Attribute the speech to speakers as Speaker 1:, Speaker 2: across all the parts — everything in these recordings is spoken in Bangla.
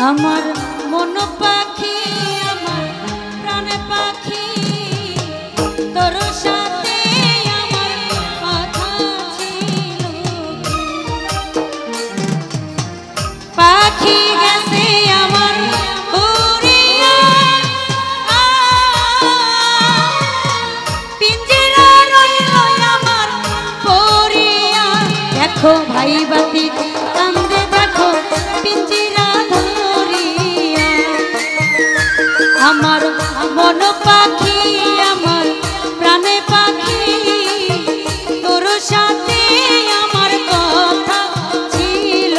Speaker 1: আমার মন পাখি আমার প্রাণ পাখি তোর সাথে আমার কথা ছিল পাখি গেছে আমার উড়িয়া পিঞ্জিরা রইল আমার পড়িয়া দেখো ভাই বাতি কান্দে দেখো পিঞ্জিরা ধরিয়া আমার মন পাখি আমার প্রাণে পাখি তোর সাথে আমার কথা ছিল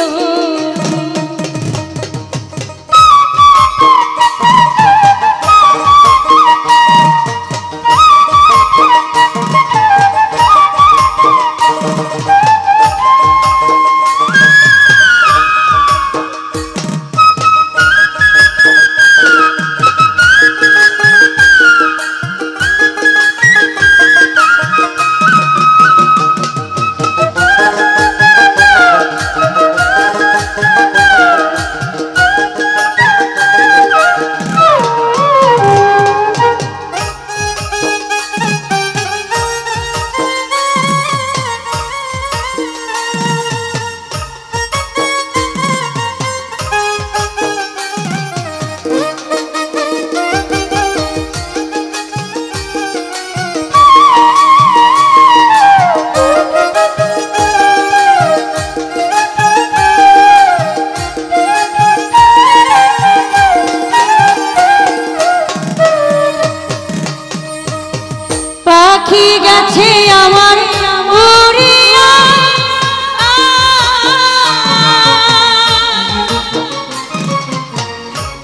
Speaker 1: পাখি গেছে আমার উড়িয়া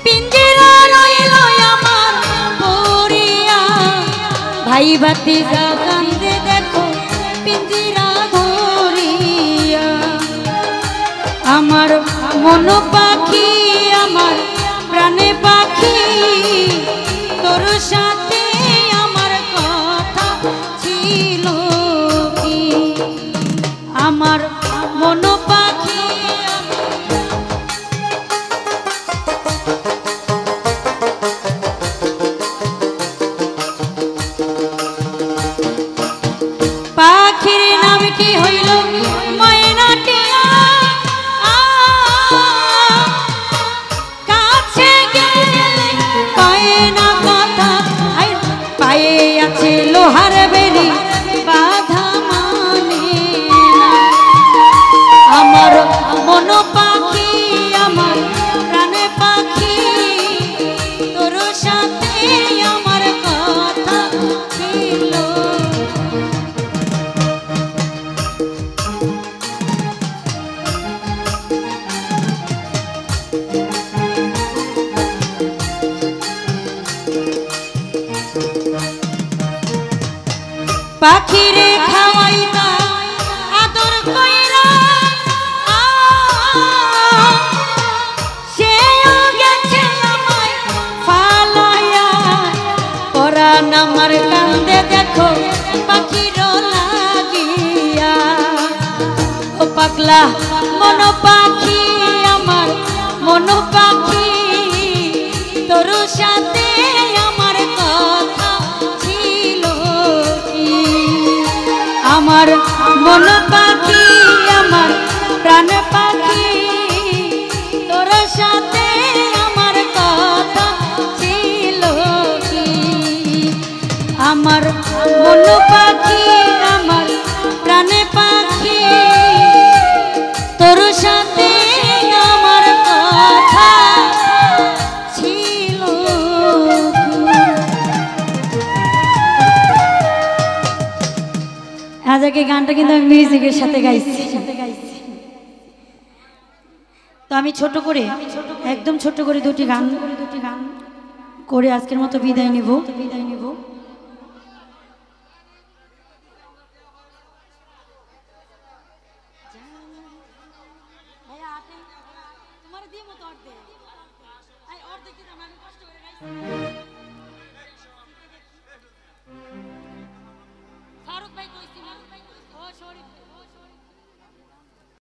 Speaker 1: পিঞ্জিরা রইল আমার পড়িয়া ভাই বাতি কান্দে দেখো পিঞ্জিরা ধরিয়া আমার মন পাখি আমার প্রাণে পাখি তোর সাথে আমার কথা ছিল কি আমার মন পাখি পাখির নাম কি হইল ময়নাটিয়া কাছে গেলে কয় না কথা পায়ে আছে লোহার বেরি বাধা মানে না আমার মন পাখি আমার প্রাণে পাখি তোর সাথে আমার কথা ছিল পাখিরে খাওয়াইতা আদর কইরা সেও গেছে আমায় ফালাইয়া পরাণ আমার কান্দে দেখো পাখির লাগিয়া ও পাগলা মন পাখি আমার মন পাখি তোর সাথে আমার কথা ছিল কি আমার মন পাখি আমার প্রাণ পাখি তোর সাথে আমার কথা ছিল কি আমার মন পাখি আমার প্রাণ পাখি তোর সাথে আমার কথা ছিল আজকে গানটা কিন্তু আমি মিউজিকের সাথে গাইছি তো আমি ছোট করে একদম ছোট করে দুটি গান করে আজকের মতো বিদায় নিব তোমার দিয়ে মতো অর্ধেক অর্ধেক আমি কষ্ট করে গাইছি